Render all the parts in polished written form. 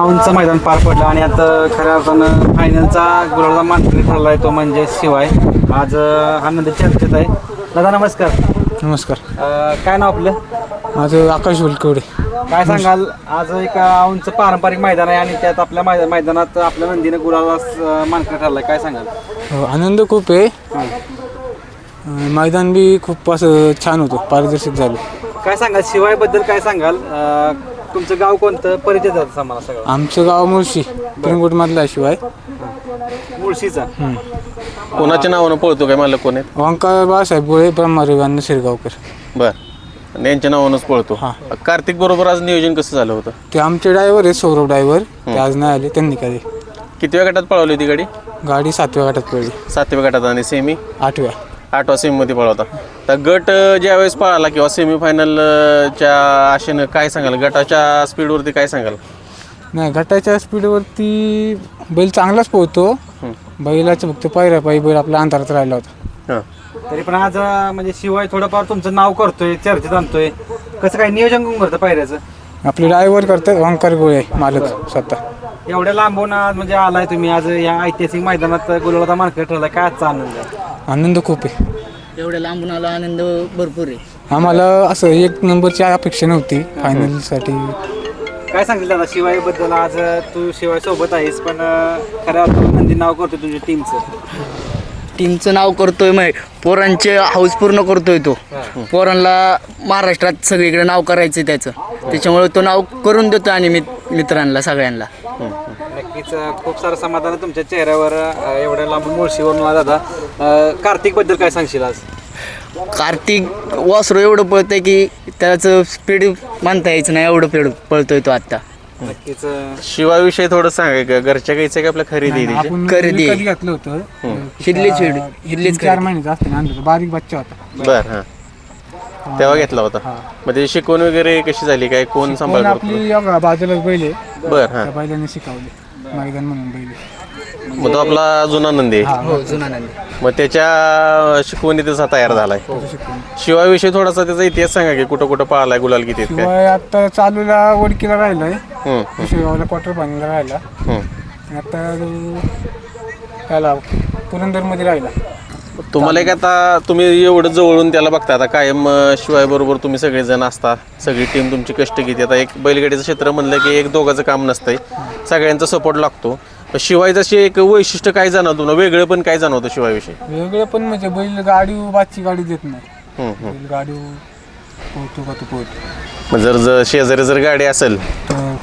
उंच मैदान पार पडलं आणि आता खऱ्या अर्थानं फायनलचा गुलाबाचा मानकरी ठरला आहे तो म्हणजे शिवाय. आज आनंद चर्चेत आहे. दादा नमस्कार. नमस्कार. काय नाव आपलं? माझं आकाश वलकवडे. काय सांगाल, आज एक उंच पारंपरिक मैदान आहे आणि त्यात आपल्या मैदानात आपल्या नंदीने गुलाबाचा मानकरी ठरला आहे, काय सांगाल? हो, आनंद खूप आहे. मैदान बी खूप असं छान होतं, पारदर्शक झालं. काय सांगाल शिवायबद्दल, काय सांगाल? तुमचं गाव कोणतं, परिचय जातं आम्हाला सगळं? आमचं गाव मुळशी पिंगुटमधला शिवाय. मुळशीचा. कोणाच्या नावानं पळतो काय, मला कोण आहे? ओंकार बाळासाहेब गोळे, ब्रह्मरेवान शिरगावकर. बरं, यांच्या नावानंच पळतो. कार्तिक बरोबर आज नियोजन कसं झालं होतं? ते आमचे ड्रायव्हर आहेत, सौरभ ड्रायव्हर. ते आज नाही आले, त्यांनी काय कितव्या गटात पळवली होती गाडी? गाडी 7व्या गटात पडली. 7व्या गटात आणि सेमी 8व्या सेमीमध्ये पळवता. तर गट ज्यावेळेस पळाला किंवा सेमीफायनलच्या आशेनं काय सांगाल, गटाच्या स्पीडवरती काय सांगाल? नाही, गटाच्या स्पीडवरती बैल चांगलाच पोहतो. बैलाचं फक्त पायऱ्या बैल आपल्या अंतरात राहिला होता. तरी पण आज म्हणजे शिवाय थोडंफार तुमचं नाव करतोय, चर्चेत आणतोय. कसं काय नियोजन कोण करतं पायऱ्याचं? आपले ड्रायव्हर करतात ओंकार गोळे मालक स्वतः. एवढ्या लांबून आज म्हणजे आलाय तुम्ही, आज या ऐतिहासिक मैदानात गुलाबाचा मानकरी ठरला, काय आजचा आनंद आहे? आनंद खूप आहे. एवढ्या लांबून आला, आनंद भरपूर आहे. आम्हाला असं 1 नंबरची अपेक्षा नव्हती फायनलसाठी. काय सांगतील दादा शिवायबद्दल? आज तू शिवाय सोबत आहेस, पण खऱ्या अर्थानं नंदी नाव करतो तुझ्या टीमचं नाव करतोय, मग पोरांचे हाऊस पूर्ण करतोय तो. पोरांना महाराष्ट्रात सगळीकडे नाव करायचं त्याचं, त्याच्यामुळे तो नाव करून देतो आणि मित्रांना सगळ्यांना. नक्कीच खूप सारं समाधान आहे तुमच्या चेहऱ्यावर एवढ्या लांबून मुळशीवरून आला दादा. कार्तिकबद्दल काय सांगशील आज? कार्तिक वासरू एवढं पळतंय की त्याचं स्पीड मानता यायचं नाही, एवढं पळतोय तो आत्ता. नक्कीच. शिवाविषयी थोडं सांगाय का, घरच्या गाईचं का आपल्या खरेदी? आपण खरेदी. कधी घातलं होतं, हिरलीच 4 महिन्याचा असताना आणलं, बारीक बच्चा होता. बरं, हां, तेव्हा घेतला होता. मग त्याची शिकवण वगैरे कशी झाली, काय कोण सांभाळ? आपली बाजूलाच बैल आहे, बरं, हां. त्या बैलाने शिकवले मैदान म्हणून बैल. मग तो आपला जुना नंदी आहे. हो, जुना नंदी. मग त्याच्या शिकवणी त्याचा तयार झालाय. शिवाविषयी थोडासा त्याचा इतिहास सांगा की, कुठं कुठं पळालाय, गुलाल किती आहेत काय? शिवाय आता चालूला वडकीला राहिलाय, शिवायला क्वार्टर फायनलला राहिला. आता त्याला पुरंदरमध्ये राहिला. तुम्हाला एक आता तुम्ही एवढं जवळून त्याला बघता, आता कायम शिवाय बरोबर तुम्ही सगळेजण असता, सगळी टीम तुमची कष्ट किती. आता एक बैलगाडीचं क्षेत्र म्हणलं की एक दोघांचं काम नसतंय, सगळ्यांचा सपोर्ट लागतो. शिवायचं एक वैशिष्ट्य काय जाणवतं तुम्हाला, वेगळं पण काय जाणवतं शिवायविषयी? वेगळं पण म्हणजे बैल गाडी बादची गाडी देत नाही. बैल गाडी पोहतो का तो पोहतो. जर शेजारी जर गाडी असेल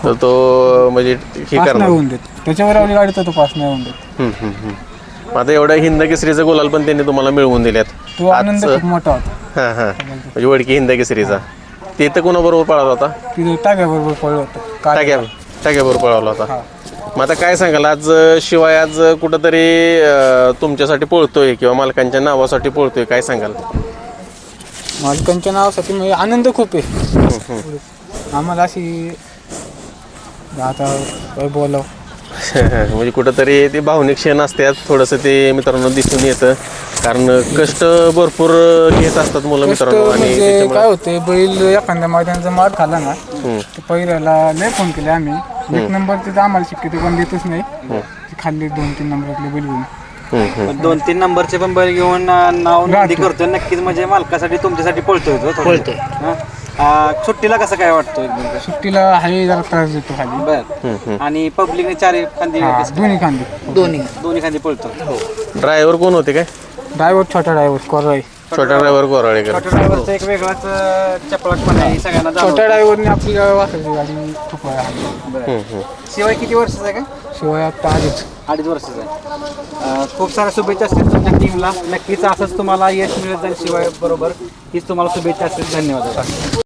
तर तो म्हणजे हे पास नाही करणार. होऊन देत, त्याच्यावर आपली गाडी तर तो पास नाही होऊन देत. आता एवढ्या हिंद केसरीचा गुलाल पण त्यांनी तुम्हाला मिळवून दिल्यात. तो आनंद खूप मोठा होता. हां, म्हणजे वडकी हिंद केसरीचा. ते तर कोणाबरोबर पळाला होता? तिथे टाक्याबरोबर पळलं होतं. टाक्याबरोबर पळाला होता. मग आता काय सांगाल, आज शिवाय आज कुठंतरी तुमच्यासाठी पळतोय किंवा मालकांच्या नावासाठी पळतोय, काय सांगाल? मालकांच्या नावासाठी म्हणजे आनंद खूप आहे आम्हाला. अशी आता काय बोलावं, म्हणजे कुठंतरी ते भावनिक क्षण असतात, थोडंसं ते मित्रांनो दिसून येतं. कारण कष्ट भरपूर घेत असतात मुलं मित्रांनो. आणि म्हणजे काय होते, बैल एखाद्या मैदानाचा मार खाला ना, तर पहिल्याला लय फोन केले आम्ही. 1 नंबर तिथं आम्हाला शक्यतो कोण देतच नाही, खाल्ले 2-3 नंबरातले बैल घेऊन. 2-3 नंबरचे पण बैल घेऊन नाव नोंदी करतोय. नक्कीच म्हणजे मालकासाठी तुमच्यासाठी पळतोय. सुट्टीला कसं काय वाटतं? सुट्टीला हाय जरा त्रास देतो खाली. बर. आणि पब्लिकने 4 खांदी दोन्ही खांदे दोन्ही खांदी पळतो. ड्रायव्हर कोण होते काय? ड्रायव्हर छोटा ड्रायव्हर कोराई. छोटा ड्रायव्हर कोराळेकर. छोट्या ड्रायव्हरचा एक वेगळाच चपळाटपणा आहे सगळ्यांना. छोट्या ड्रायव्हरने आपली वासाची गाडी खूप आहे. शिवाय किती वर्षाचा आहे का? शिवाय आता 2.5 वर्षाचा आहे. खूप साऱ्या शुभेच्छा असतील तुमच्या टीमला. नक्कीच असंच तुम्हाला यश मिळत जाईल शिवाय बरोबर. हीच तुम्हाला शुभेच्छा असतील. धन्यवाद.